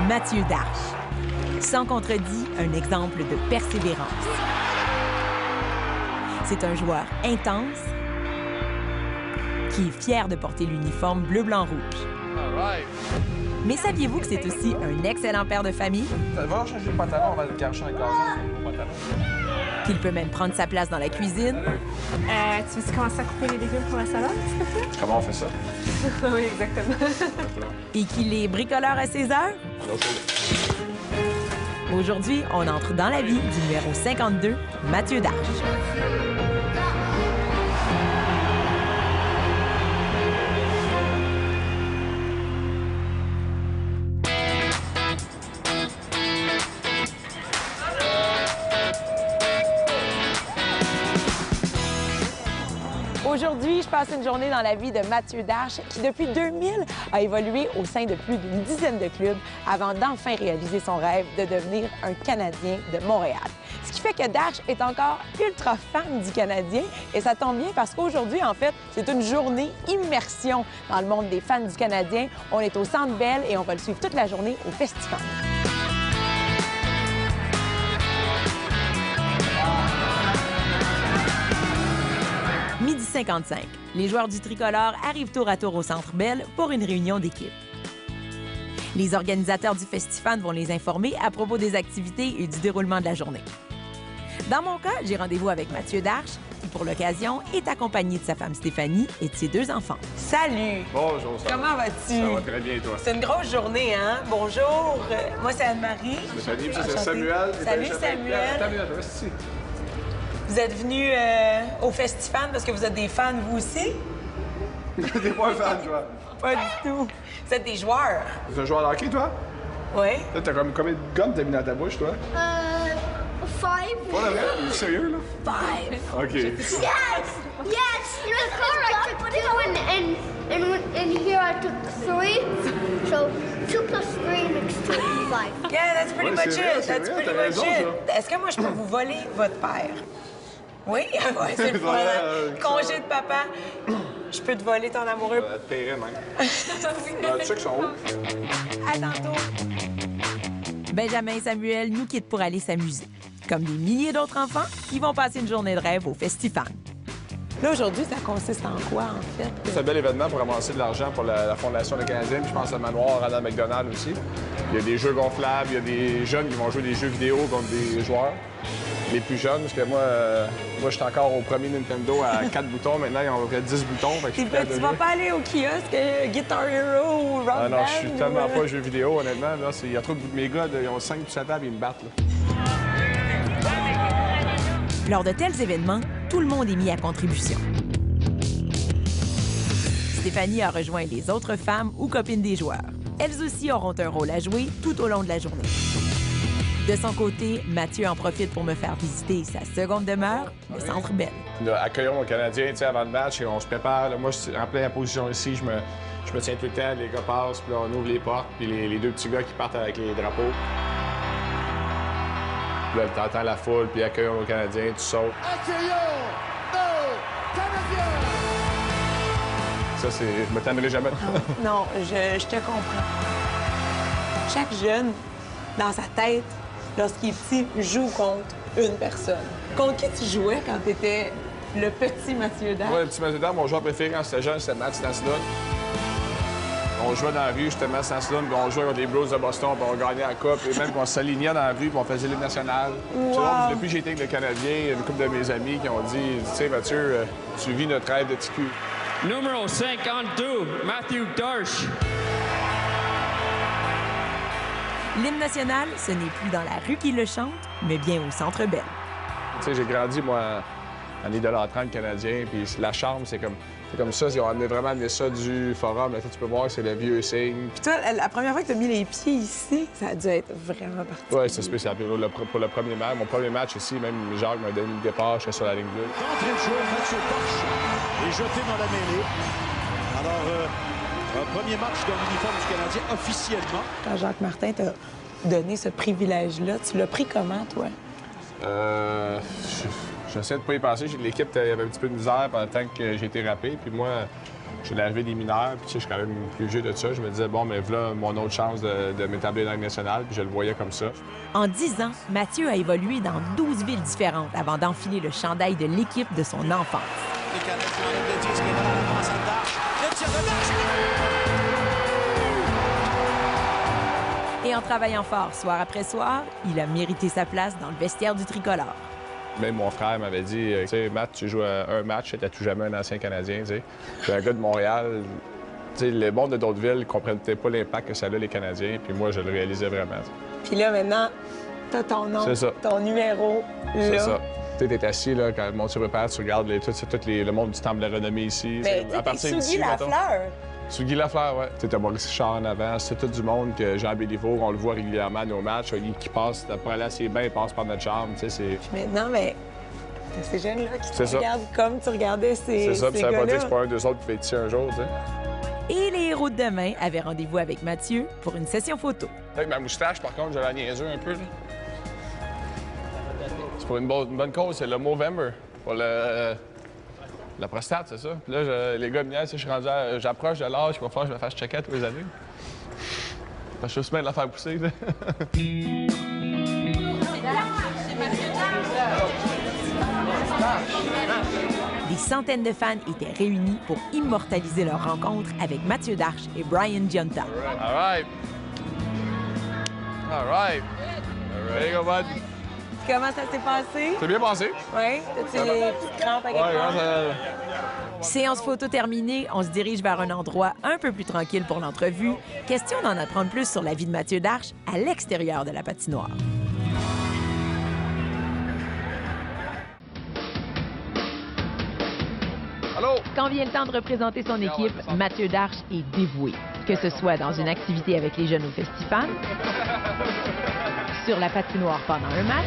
Mathieu Darche. Sans contredit, un exemple de persévérance. C'est un joueur intense qui est fier de porter l'uniforme bleu-blanc-rouge. Mais saviez-vous que c'est aussi un excellent père de famille? Va changer le pantalon, on va le cacher en gazon. Qu'il peut même prendre sa place dans la cuisine. Tu veux commencer à couper les légumes pour la salade, s'il te plaît? Comment on fait ça? Oui, exactement. Et qu'il est bricoleur à ses heures? Aujourd'hui, on entre dans la vie du numéro 52, Mathieu Darche. Aujourd'hui, je passe une journée dans la vie de Mathieu Darche, qui depuis 2000 a évolué au sein de plus d'une dizaine de clubs avant d'enfin réaliser son rêve de devenir un Canadien de Montréal. Ce qui fait que Darche est encore ultra fan du Canadien et ça tombe bien parce qu'aujourd'hui, en fait, c'est une journée immersion dans le monde des fans du Canadien. On est au Centre Bell et on va le suivre toute la journée au festival. Midi 55. Les joueurs du tricolore arrivent tour à tour au Centre Bell pour une réunion d'équipe. Les organisateurs du Festifan vont les informer à propos des activités et du déroulement de la journée. Dans mon cas, j'ai rendez-vous avec Mathieu Darche, qui, pour l'occasion, est accompagné de sa femme Stéphanie et de ses 2 enfants. Salut! Bonjour, ça va? Comment vas-tu? Ça va très bien, et toi? C'est une grosse journée, hein? Bonjour! Moi, c'est Anne-Marie. Salut, ça, c'est Enchantée. Samuel. Salut, Samuel. Samuel, reste ici. Vous êtes venus au Festifan parce que vous êtes des fans, vous aussi? T'es pas un fan, toi? Pas du tout. Vous êtes des joueurs. T'es un joueur de hockey, toi? Oui. Là, t'as comme combien de gommes t'as mis dans ta bouche, toi? 5. Pas la vraie? T'es sérieux, là? 5. OK. Yes! Yes! In the car I took 2 and here I took 3. So 2 plus 3 makes 5. Yeah, that's pretty Ouais, much c'est vrai, it. c'est That's vrai, pretty t'as much raison, it. Est-ce que moi, je peux vous voler votre père? Oui? Ouais, c'est le fun. Ouais, Congé de papa. Je peux te voler ton amoureux. Ça te paierait, même. Tu sais qu'ils sont hauts. À tantôt. Benjamin et Samuel nous quittent pour aller s'amuser. Comme des milliers d'autres enfants, ils vont passer une journée de rêve au Festifan. Là, aujourd'hui, ça consiste en quoi, en fait? C'est un bel événement pour ramasser de l'argent pour la Fondation des Canadiens, puis je pense à Manoir, Ronald McDonald aussi. Il y a des jeux gonflables, il y a des jeunes qui vont jouer des jeux vidéo contre des joueurs. Les plus jeunes, parce que moi je suis encore au premier Nintendo à 4 boutons. Maintenant, ils ont à peu près 10 boutons. Fait que je suis prêt à Tu vas pas aller au kiosque Guitar Hero ou Rock Ah non, Band, je suis ou, tellement pas jeux vidéo, honnêtement. Là, il y a trop de mes gars, ils ont 5 sur la table, ils me battent. Là. Lors de tels événements, tout le monde est mis à contribution. Stéphanie a rejoint les autres femmes ou copines des joueurs. Elles aussi auront un rôle à jouer tout au long de la journée. De son côté, Mathieu en profite pour me faire visiter sa seconde demeure, le Centre Bell. Là, accueillons nos Canadiens avant le match et on se prépare. Là, moi, je suis en pleine position ici, je me tiens tout le temps, les gars passent, puis là, on ouvre les portes, puis les 2 petits gars qui partent avec les drapeaux. Puis là, t'entends la foule, puis accueillons nos Canadiens, tu sautes. Accueillons nos Canadiens! Ça, je me tannerai jamais. Non, je te comprends. Chaque jeune, dans sa tête, lorsqu'il est petit, joue contre une personne. Contre qui tu jouais quand tu étais le petit Mathieu Darche? Moi, le petit Mathieu Darche, mon joueur préféré quand j'étais jeune, c'était Matt Stansland. On jouait dans la rue, justement, Stansland, puis on jouait contre les Blues de Boston, puis on gagnait la coupe, et même qu'on s'alignait dans la rue, puis on faisait l'hymne national. Wow. C'est drôle, depuis que j'ai été avec le Canadien, il y a une couple de mes amis qui ont dit « Tu sais, Mathieu, tu vis notre rêve de TQ. » Numéro 52, Mathieu Darche. L'hymne national, ce n'est plus dans la rue qu'il le chante, mais bien au Centre Bell. Tu sais, j'ai grandi, moi, en idolâtrant le Canadien, puis la chambre, c'est comme ça. Ils ont vraiment amené ça du forum. Là, tu peux voir que c'est le vieux signe. Puis toi, la première fois que tu as mis les pieds ici, ça a dû être vraiment particulier. Oui, c'est spécial. Pour le premier match, mon premier match ici, même Jacques m'a donné le départ, j'étais sur la ligne bleue. D'entrée de jeu, Mathieu Darche est jeté dans la mêlée. Alors, un premier match dans l'uniforme du Canadien officiellement. Quand Jacques Martin t'a donné ce privilège-là, tu l'as pris comment, toi? J'essaie de pas y penser. L'équipe avait un petit peu de misère pendant le temps que j'ai été rappé. Puis moi, Je suis l'arrivée des mineurs, puis tu sais, je suis quand même plus vieux de ça. Je me disais, bon, mais voilà mon autre chance de m'établir dans la Ligue nationale, puis je le voyais comme ça. En 10 ans, Mathieu a évolué dans 12 villes différentes avant d'enfiler le chandail de l'équipe de son enfance. Les Canadiens enlèvent le disque et voilà l'avance à Darche. Le tir de Darche. Et en travaillant fort soir après soir, il a mérité sa place dans le vestiaire du tricolore. Même mon frère m'avait dit, tu sais, Matt, tu joues un match, tu tout jamais un ancien Canadien, tu sais. Puis un gars de Montréal, tu sais, les bons de d'autres villes ne comprenaient peut-être pas l'impact que ça a les Canadiens, puis moi, je le réalisais vraiment. Puis là, maintenant, t'as ton nom, ton numéro, là. C'est ça. Tu sais, t'es assis, là, quand mon tu repères, tu regardes tout le monde du Temple de la Renommée ici. Mais tu sais, Guy Lafleur. Sous Guy Lafleur, oui. Tu sais, t'as Maurice Richard en avant, c'est tout du monde que Jean Béliveau, on le voit régulièrement à nos matchs, qui passe, pour aller assez bien, il passe par notre chambre, tu sais, c'est... Puis maintenant, mais t'as ces jeunes-là qui te ça. regardent comme tu regardais ces C'est ça, puis ça veut gars-là. pas dire que c'est pas un d'eux autres qui fait ici un jour, tu sais. Et les héros de demain avaient rendez-vous avec Mathieu pour une session photo. Avec ma moustache, par contre, j'ai la niaiseux un peu, là. C'est pour une bonne cause, c'est le Movember, pour la prostate, c'est ça. Puis là, les gars me niaisent, j'approche de l'âge, il va falloir que je me fasse checker tous les années. Parce que je suis bien de la faire pousser, là. Des centaines de fans étaient réunis pour immortaliser leur rencontre avec Mathieu Darche et Brian Gionta. All right. All right. There you go, bud. Comment ça s'est passé? C'est bien passé. Oui? T'as-tu les petites crampes à quelque part? Séance photo terminée, on se dirige vers un endroit un peu plus tranquille pour l'entrevue. Question d'en apprendre plus sur la vie de Mathieu Darche à l'extérieur de la patinoire. Allô? Quand vient le temps de représenter son équipe, Mathieu Darche est dévoué. Que ce soit dans une activité avec les jeunes au Festifan, sur la patinoire pendant un match,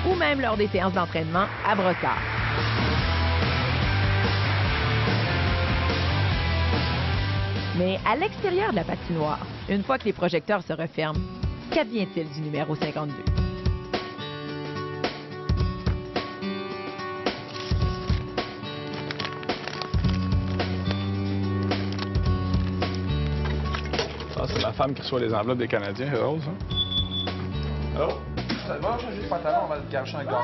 ou même lors des séances d'entraînement à Brossard. Mais à l'extérieur de la patinoire, une fois que les projecteurs se referment, qu'advient-il du numéro 52? Ça, c'est la femme qui reçoit les enveloppes des Canadiens, c'est drôle, ça. Allô? Ça va, changer de pantalon, on va le garcher un gazon.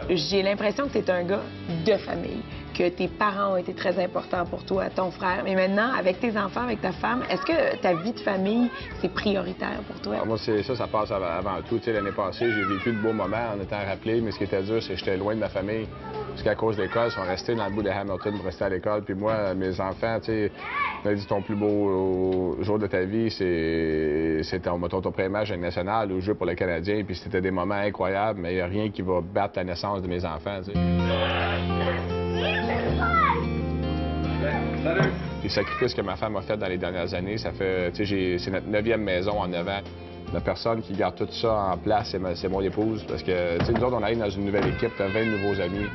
J'ai l'impression que tu es un gars de famille, que tes parents ont été très importants pour toi, ton frère. Mais maintenant, avec tes enfants, avec ta femme, est-ce que ta vie de famille, c'est prioritaire pour toi? Alors moi, ça passe avant tout. Tu sais, l'année passée, j'ai vécu de beaux moments en étant rappelé, mais ce qui était dur, c'est que j'étais loin de ma famille. Parce qu'à cause de l'école, ils sont restés dans le bout de Hamilton pour rester à l'école. Puis moi, mes enfants, tu sais, on a dit ton plus beau jour de ta vie, c'est ton premier match national ou jeu pour le Canadien. Puis c'était des moments incroyables, mais il n'y a rien qui va battre la naissance de mes enfants, tu sais. Les sacrifices que ma femme a fait dans les dernières années, ça fait, tu sais, c'est notre 9e maison en 9 ans. La personne qui garde tout ça en place, c'est mon épouse. Parce que, tu sais, nous autres, on arrive dans une nouvelle équipe, t'as 20 nouveaux amis.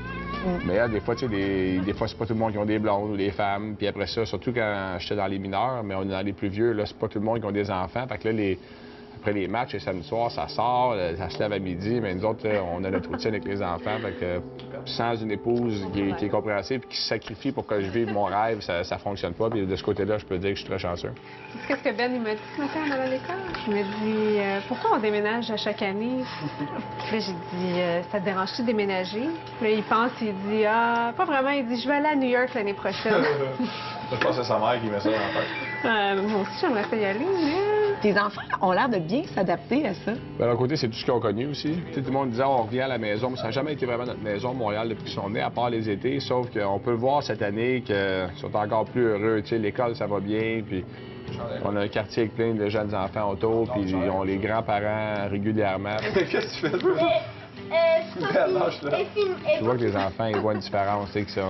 Mais là, des fois, tu sais, des fois, c'est pas tout le monde qui ont des blondes ou des femmes. Puis après ça, surtout quand j'étais dans les mineurs, mais on est dans les plus vieux, là, c'est pas tout le monde qui ont des enfants. Fait que là, après les matchs, les samedis soirs, ça sort, ça se lève à midi, mais nous autres, on a notre routine avec les enfants. Fait que sans une épouse qui est compréhensive et qui se sacrifie pour que je vive mon rêve, ça fonctionne pas. Puis de ce côté-là, je peux dire que je suis très chanceux. Qu'est-ce que Ben il m'a dit ce matin en allant à l'école? Il m'a dit pourquoi on déménage à chaque année? Puis là, j'ai dit ça te dérange-tu de déménager? Puis là, il pense, il dit pas vraiment. Il dit je vais aller à New York l'année prochaine. Je pense que c'est sa mère qui met ça dans la tête. Moi aussi, j'aimerais ça y aller, mais... Tes enfants ont l'air de bien s'adapter à ça. De l'autre côté, c'est tout ce qu'ils ont connu aussi. Tout le monde disait on revient à la maison, mais ça n'a jamais été vraiment notre maison, Montréal, depuis qu'ils sont nés, à part les étés. Sauf qu'on peut le voir cette année qu'ils sont encore plus heureux. Tu sais, l'école, ça va bien, puis on a un quartier avec plein de jeunes enfants autour, puis ils ont les grands-parents régulièrement. Qu'est-ce que tu fais? Tu vois que les enfants, ils voient une différence. Tu sais, qu'ils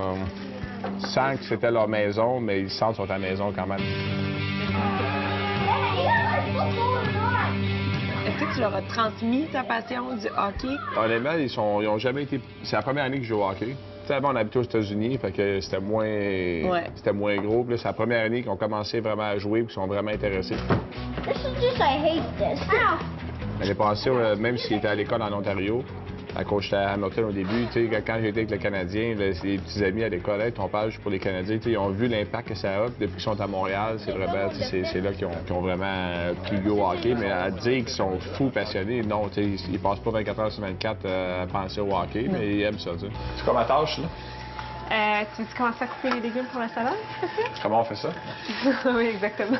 sentent que c'était leur maison, mais ils sentent qu'ils sont à la maison quand même. Est-ce que tu leur as transmis ta passion du hockey? Honnêtement, ils ont jamais été... C'est la première année que je joue au hockey. Tu sais, avant, on habitait aux États-Unis, fait que c'était moins gros. Puis là, c'est la première année qu'ils ont commencé vraiment à jouer et qu'ils sont vraiment intéressés. This is just, I hate this. Ow! L'année passée, même s'ils étaient à l'école en Ontario, À coach j'étais à Hamilton au début, quand j'étais avec le Canadien, les petits amis à l'école, hey, ton page pour les Canadiens, ils ont vu l'impact que ça a. Depuis qu'ils sont à Montréal, c'est vraiment, c'est là qu'ils ont vraiment pris goût au hockey. Mais à dire qu'ils sont fous passionnés, non, ils passent pas 24 heures sur 24 à penser au hockey, mais ils aiment ça. C'est comme ma tâche, là. Tu veux commencer à couper les légumes pour la salade, c'est ça? Comment on fait ça? Oui, exactement.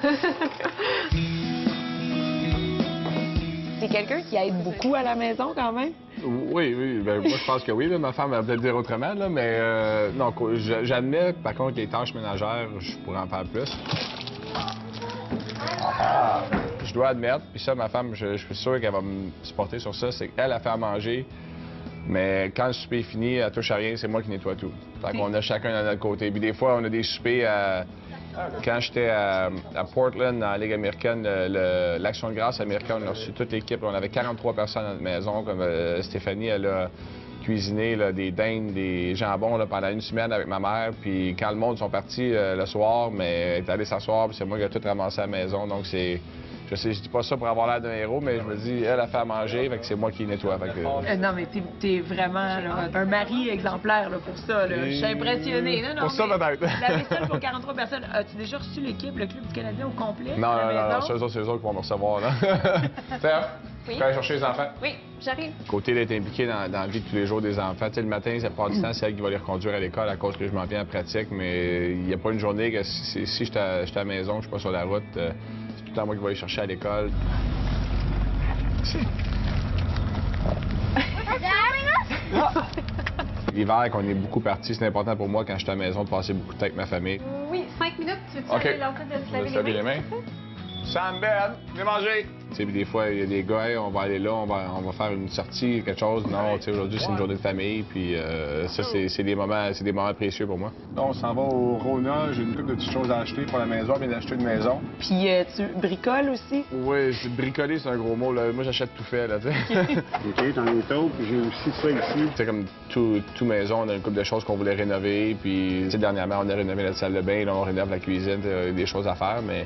T'es quelqu'un qui aide beaucoup à la maison, quand même? Oui. Ben, moi, je pense que oui. Là. Ma femme va peut-être dire autrement, là, mais non, j'admets, par contre, les tâches ménagères, je pourrais en faire plus. Je dois admettre, puis ça, ma femme, je suis sûr qu'elle va me supporter sur ça, c'est qu'elle a fait à manger, mais quand le souper est fini, elle touche à rien, c'est moi qui nettoie tout. Fait qu'on a chacun de notre côté. Puis des fois, on a des soupers à... Quand j'étais à Portland, dans la Ligue américaine, l'Action de grâce américaine, on a reçu toute l'équipe. On avait 43 personnes dans notre maison, comme Stéphanie, elle a cuisiné là, des dindes, des jambons là, pendant une semaine avec ma mère. Puis quand le monde sont partis le soir, mais elle est allée s'asseoir, puis c'est moi qui ai tout ramassé à la maison. Donc c'est... Je sais, je dis pas ça pour avoir l'air d'un héros, mais je me dis, elle a fait à manger, fait que c'est moi qui nettoie. Fait que... Non, mais t'es vraiment là, un mari exemplaire là, pour ça. Là. Je suis impressionnée. Non, pour ça, peut-être. La vaisselle pour 43 personnes. As-tu déjà reçu l'équipe, le Club du Canadien au complet? Non, c'est eux autres qui vont me recevoir. Là. Théa, Oui. tu peux aller chercher les enfants? Oui, j'arrive. Côté d'être impliqué dans la vie de tous les jours des enfants. Tu sais, le matin, ça part du temps, c'est elle qui va les reconduire à l'école à cause que je m'en viens en pratique, mais il n'y a pas une journée que si je suis à la maison, je suis pas sur la route. C'est tout le temps moi qui vais les chercher à l'école. L'hiver, qu'on est beaucoup partis, c'est important pour moi quand je suis à la maison de passer beaucoup de temps avec ma famille. Oui, 5 minutes. Tu veux-tu OK. aller là en train de se laver les mains? Sam, Ben, viens manger! Tu sais, des fois, il y a des gars, hey, on va aller là, on va faire une sortie, quelque chose. Non, tu sais, aujourd'hui, c'est une journée de famille, puis ça, c'est des moments précieux pour moi. Là, on s'en va au Rona, j'ai une couple de petites choses à acheter pour la maison, bien d'acheter une maison. Puis tu bricoles aussi? Oui, bricoler, c'est un gros mot, là. Moi, j'achète tout fait, là, tu sais. OK, t'en as autre, puis j'ai aussi ça ici. C'est comme tout maison, on a une couple de choses qu'on voulait rénover, puis, tu sais, dernièrement, on a rénové la salle de bain, là, on rénove la cuisine, des choses à faire, mais...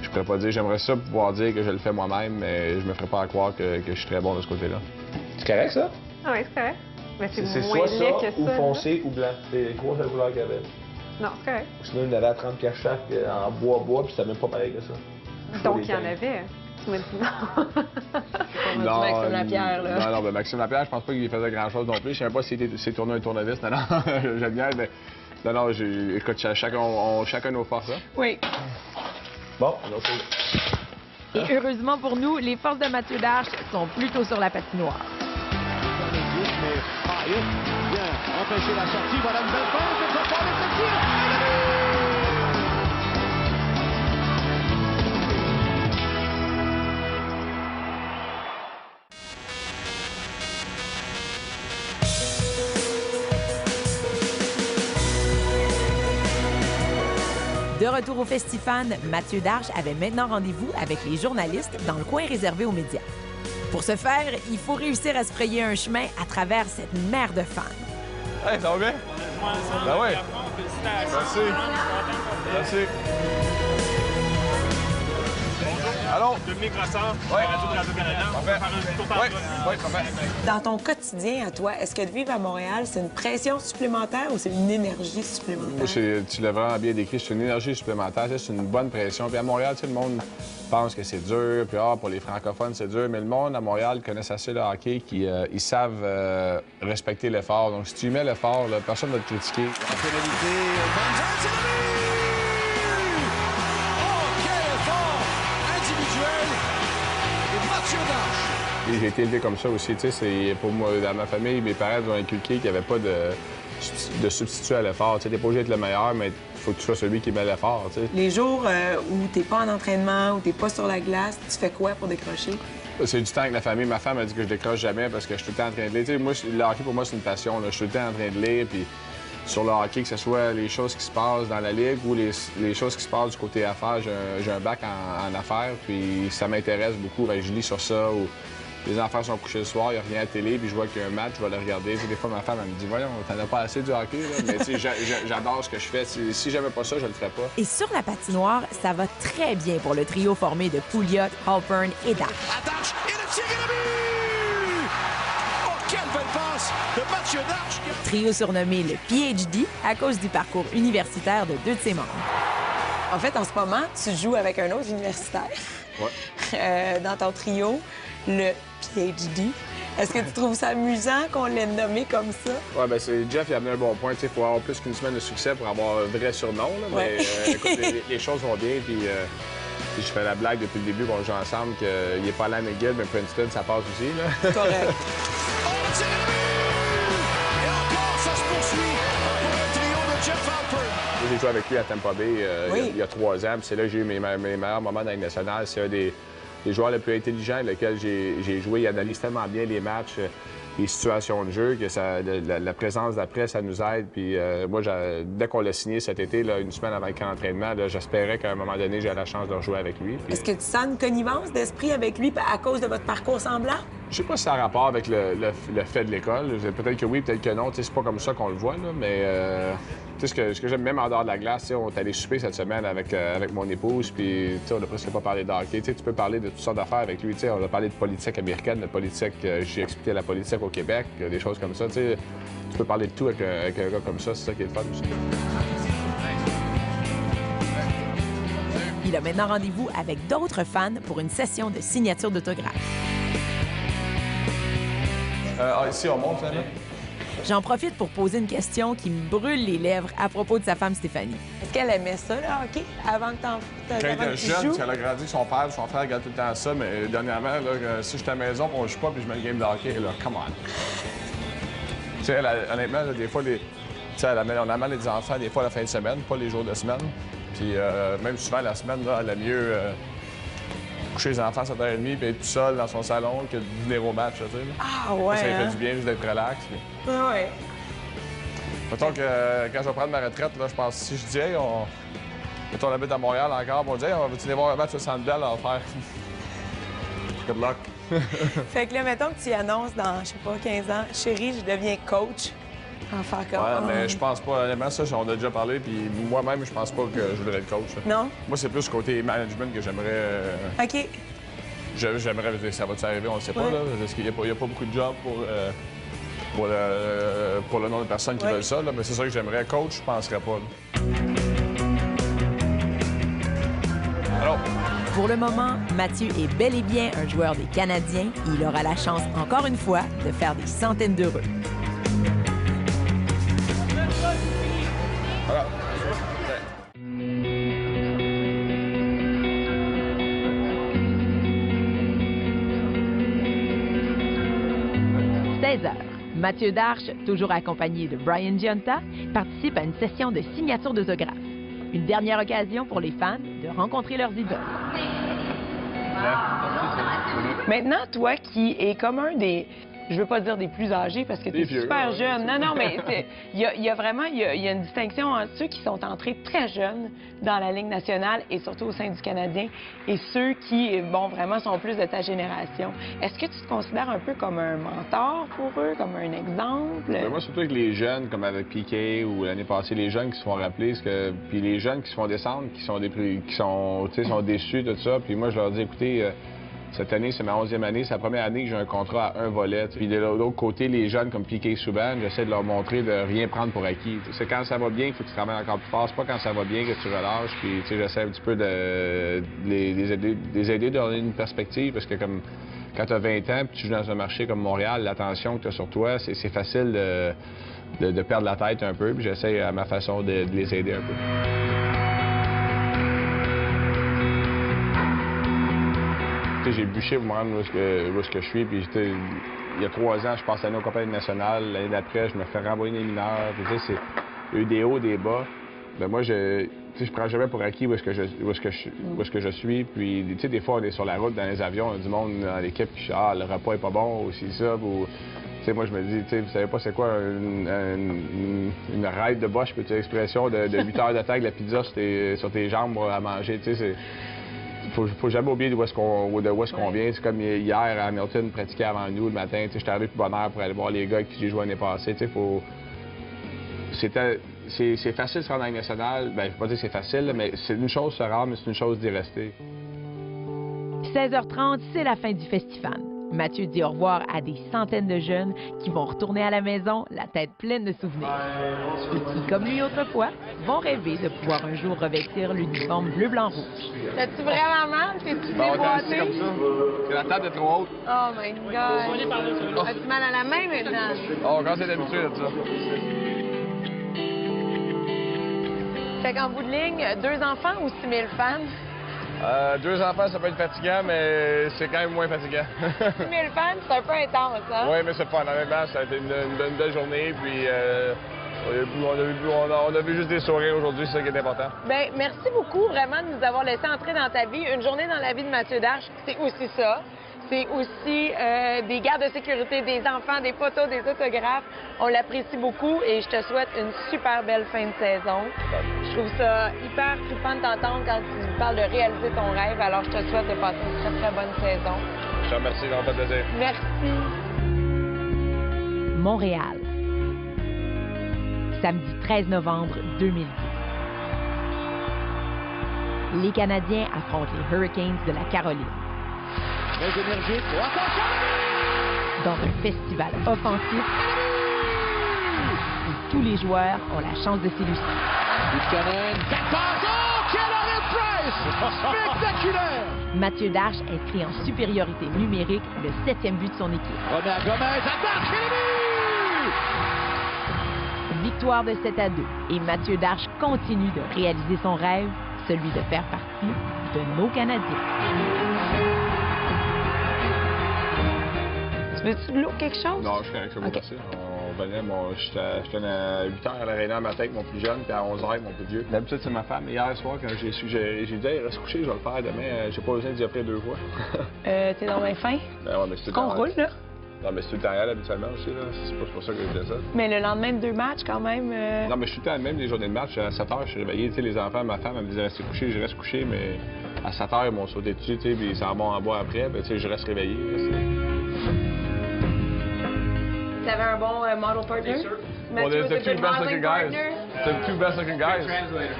Je pourrais pas dire, j'aimerais ça pouvoir dire que je le fais moi-même, mais je me ferais pas à croire que je suis très bon de ce côté-là. C'est correct, ça? Ah oui, c'est correct. Mais c'est C'est moins soit laid ça, que ça. ou là. foncé ou blanc. C'est quoi la couleur qu'il y avait? Non, c'est correct. Sinon, il y en avait à 30 piastres chaque en bois, puis c'était même pas pareil que ça. Donc, il y en avait. Tu m'as dit non. Non, Maxime Lapierre, là. Non, ben Maxime Lapierre, je pense pas qu'il faisait grand-chose non plus. Je sais même pas s'il s'est tourné un tournevis. Non, j'aime bien, mais... Non, écoute, chacun nos forces, hein? Oui. Bon, alors Et heureusement pour nous, les forces de Mathieu Darche sont plutôt sur la patinoire. Mais Payet vient empêcher la sortie. Voilà une belle passe. Il va pas laisser le tir. De retour au Festifan, Mathieu Darche avait maintenant rendez-vous avec les journalistes dans le coin réservé aux médias. Pour ce faire, il faut réussir à se frayer un chemin à travers cette mer de fans. Hey, ça va bien? Ben oui. Merci. Merci. Allô? Dominique Brassard, Ouais. Radio de Radio-Canada. On va faire un tour par Oui, parfait. Dans ton quotidien à toi, est-ce que de vivre à Montréal, c'est une pression supplémentaire ou c'est une énergie supplémentaire? Moi, tu l'as vraiment bien décrit, c'est une énergie supplémentaire, c'est une bonne pression. Puis à Montréal, tu sais, le monde pense que c'est dur, puis pour les francophones, c'est dur, mais le monde à Montréal connaissent assez le hockey qu'ils savent respecter l'effort. Donc, si tu mets l'effort, là, personne ne va te critiquer. La pénalité. Manzan, c'est le but! Oh, quel effort individuel de Mathieu Darche! Et j'ai été élevé comme ça aussi, tu sais, c'est pour moi, dans ma famille, mes parents ont inculqué qu'il n'y avait pas de substitut à l'effort. Tu sais, t'es pas obligé d'être le meilleur, mais il faut que tu sois celui qui met l'effort, tu sais. Les jours où t'es pas en entraînement, où t'es pas sur la glace, tu fais quoi pour décrocher? C'est du temps avec la famille. Ma femme a dit que je décroche jamais parce que je suis tout le temps en train de lire. Tu sais, moi, le hockey, pour moi, c'est une passion. Là. Je suis tout le temps en train de lire, puis sur le hockey, que ce soit les choses qui se passent dans la ligue ou les choses qui se passent du côté affaires. J'ai un bac en affaires, puis ça m'intéresse beaucoup. Ben, je lis sur ça. Ou les enfants sont couchés le soir, il n'y a rien à la télé, puis je vois qu'il y a un match, je vais le regarder. Tu sais, des fois, ma femme, elle me dit « Voyons, t'en as pas assez du hockey, là. » Mais tu sais, j'adore ce que je fais. Si j'aimais pas ça, je le ferais pas. Et sur la patinoire, ça va très bien pour le trio formé de Pouliot, Halpern et Darche. À Darche, et le tir et le but! Oh, quelle belle passe de Mathieu Darche. Trio surnommé le PhD à cause du parcours universitaire de 2 de ses membres. En fait, en ce moment, tu joues avec un autre universitaire dans ton trio, le PhD. Est-ce que tu trouves ça amusant qu'on l'ait nommé comme ça? Oui, bien, Jeff, il a amené un bon point. Il faut avoir plus qu'une semaine de succès pour avoir un vrai surnom. Là. Mais écoute, les choses vont bien. Puis je fais la blague depuis le début qu'on joue ensemble qu'il n'est pas allé à McGill, mais Princeton, ça passe aussi. Là. Correct. Et encore, ça se poursuit pour le trio de Jeff Alford. J'ai joué avec lui à Tampa Bay il y a 3 ans. C'est là que j'ai eu mes meilleurs moments dans la Ligue nationale. C'est un des joueurs les plus intelligents avec lesquels j'ai joué. Il analyse tellement bien les matchs, les situations de jeu, que la présence d'après, ça nous aide. Puis moi, dès qu'on l'a signé cet été, là, une semaine avant le camp d'entraînement, j'espérais qu'à un moment donné, j'aurais la chance de rejouer avec lui. Puis... Est-ce que tu sens une connivence d'esprit avec lui à cause de votre parcours semblant? Je sais pas si ça a rapport avec le fait de l'école. Peut-être que oui, peut-être que non. C'est pas comme ça qu'on le voit, là, mais ce que j'aime même en dehors de la glace, on est allé souper cette semaine avec mon épouse, puis on a presque pas parlé de hockey. Tu peux parler de toutes sortes d'affaires avec lui. On a parlé de politique américaine, de politique, j'ai expliqué la politique au Québec, des choses comme ça. Tu peux parler de tout avec un gars comme ça, c'est ça qui est le fun aussi. Il a maintenant rendez-vous avec d'autres fans pour une session de signature d'autographes. Ici, on monte, là. J'en profite pour poser une question qui me brûle les lèvres à propos de sa femme Stéphanie. Est-ce qu'elle aimait ça, le hockey, avant que Quand elle était jeune, elle a grandi, son frère regarde tout le temps ça, mais dernièrement, là, si j'étais à la maison, on joue pas, puis je mets le game de hockey, là, come on. Tu sais, honnêtement, là, des fois, on amène les enfants, des fois, la fin de semaine, pas les jours de semaine. Puis même souvent, la semaine, là, elle a mieux coucher les enfants à 7h30 puis être tout seul dans son salon que de venir au match, tu sais. Ah ouais, ça fait du bien juste d'être relax. Puis... Ouais. Mettons que quand je vais prendre ma retraite, là, je pense, si je dis, hey, mettons, on habite à Montréal encore, on dit, hey, on va-tu aller voir un match au Centre Bell, on va faire... Good luck. Fait que là, mettons que tu annonces dans, je sais pas, 15 ans, chérie, je deviens coach. En faire comme... Ouais, mais je pense pas, honnêtement, ça, on a déjà parlé, puis moi-même, je pense pas que je voudrais être coach. Non? Moi, c'est plus côté management que j'aimerais... OK. J'aimerais, ça va-tu arriver, on le sait pas, là, parce qu'il n'y a pas beaucoup de jobs pour le nombre de personnes qui veulent ça, là, mais c'est sûr que j'aimerais coach, je penserais pas. Là. Alors... Pour le moment, Mathieu est bel et bien un joueur des Canadiens et il aura la chance, encore une fois, de faire des centaines d'heureux. Voilà. 16h. Mathieu Darche, toujours accompagné de Brian Gionta, participe à une session de signature d'autographes. Une dernière occasion pour les fans de rencontrer leurs idoles. Maintenant, toi qui es comme un des... Je veux pas dire des plus âgés parce que tu es super jeune. Non, mais il y a vraiment une distinction entre ceux qui sont entrés très jeunes dans la Ligue nationale et surtout au sein du Canadien et ceux qui, bon, vraiment sont plus de ta génération. Est-ce que tu te considères un peu comme un mentor pour eux, comme un exemple? Ben moi, surtout avec les jeunes, comme avec Piquet ou l'année passée, les jeunes qui se font rappeler, puis les jeunes qui se font descendre, qui sont déçus de tout ça. Puis moi, je leur dis, écoutez... Cette année, c'est ma 11e année. C'est la première année que j'ai un contrat à un volet. Puis de l'autre côté, les jeunes comme Piquet et Subban, j'essaie de leur montrer de rien prendre pour acquis. C'est quand ça va bien qu'il faut que tu travailles encore plus fort. C'est pas quand ça va bien que tu relâches. Puis j'essaie un petit peu de les aider, de leur donner une perspective. Parce que comme quand tu as 20 ans puis tu joues dans un marché comme Montréal, l'attention que tu as sur toi, c'est facile de perdre la tête un peu. Puis j'essaie à ma façon de les aider un peu. J'ai bûché pour me rendre où est-ce que je suis. Puis il y a 3 ans, je passe l'année au compagnie nationale. L'année d'après, je me fais renvoyer des mineurs. Il y a eu des hauts, des bas. Ben moi, je prends jamais pour acquis où est-ce que je suis. Puis des fois, on est sur la route, dans les avions, on a du monde dans l'équipe qui dit « Ah, le repas est pas bon » ou c'est ça. Ou, moi, je me dis, vous savez pas c'est quoi une ride de boche, petite expression, de 8 heures de temps avec la pizza sur tes jambes à manger. Faut jamais oublier d'où est-ce qu'on vient. C'est comme hier, Hamilton pratiquait avant nous le matin. J'étais arrivé de bonne heure pour aller voir les gars avec qui j'ai joué l'année passée. C'est facile de se rendre dans la Ligue nationale. Ben, je ne vais pas dire que c'est facile, mais c'est une chose de se rendre, mais c'est une chose d'y rester. 16h30, c'est la fin du Festifan. Mathieu dit au revoir à des centaines de jeunes qui vont retourner à la maison la tête pleine de souvenirs. Et qui, comme lui autrefois, vont rêver de pouvoir un jour revêtir l'uniforme bleu-blanc-rouge. T'as-tu vraiment mal? T'es-tu Ben, on est assis déboîté? comme ça. Que la table est trop haute. Oh my God! As-tu mal à la main maintenant? Oh, quand c'est d'habitude de ça. Fait qu'en bout de ligne, 2 enfants ou 6 000 fans? 2 enfants, ça peut être fatigant, mais c'est quand même moins fatigant. 6 000 fans, c'est un peu intense, hein? Oui, mais c'est fun. Honnêtement, ça a été une belle journée. Puis on a vu juste des sourires aujourd'hui, c'est ça qui est important. Bien, merci beaucoup vraiment de nous avoir laissé entrer dans ta vie. Une journée dans la vie de Mathieu Darche, c'est aussi ça. C'est aussi des gardes de sécurité, des enfants, des photos, des autographes. On l'apprécie beaucoup et je te souhaite une super belle fin de saison. Je trouve ça hyper trippant de t'entendre quand tu parles de réaliser ton rêve. Alors, je te souhaite de passer une très, très bonne saison. Je te remercie, ça m'a fait plaisir. Merci. Montréal. Samedi 13 novembre 2010. Les Canadiens affrontent les Hurricanes de la Caroline. Très énergique. Oh, attention! Dans un festival offensif où tous les joueurs ont la chance de s'illustrer. Buchanan, ça passe! Oh, quel arrêt de presse! Spectaculaire! Mathieu Darche inscrit en supériorité numérique le 7e but de son équipe. Romain Gomez, attaque! Victoire de 7-2 et Mathieu Darche continue de réaliser son rêve, celui de faire partie de nos Canadiens. Tu veux-tu de l'eau, quelque chose? Non, je suis avec ça, OK. merci. On venait, j'étais à 8 h à l'aréna le matin avec mon plus jeune, puis à 11 h avec mon plus vieux. D'habitude, c'est ma femme. Mais hier soir, quand j'ai dit, hey, reste couché, je vais le faire demain. J'ai pas besoin d'y appeler 2 fois. T'es dans mes fins? Ben ouais, mais c'est tout le Qu'on temps. roule, là? Non, mais c'est tout le temps réel habituellement aussi, là. C'est pas pour ça que je disais ça. Mais le lendemain de 2 matchs, quand même... Non, mais je suis tout le temps, même les journées de match, à 7 h, je suis réveillé. Tu sais, les enfants, ma femme, elle me disait rester couché, je reste couché, mais à 7 h, ils m'ont sauté dessus, tu sais, puis ils s'en vont en bois après, ben, tu sais, je reste réveillé. T'avais un bon model partner? Well, Mathieu there's was the a 2 good best modeling looking guys. partner? The 2 best looking guys. Translator.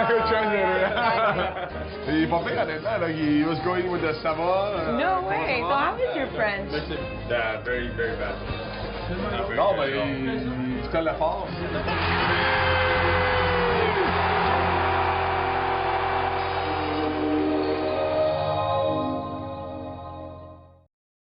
Good translator. Il est pas pire honnêtement, là. He was going with the Sava. No way! So how is your French? Yeah, very, very bad. Non, mais il colle la force.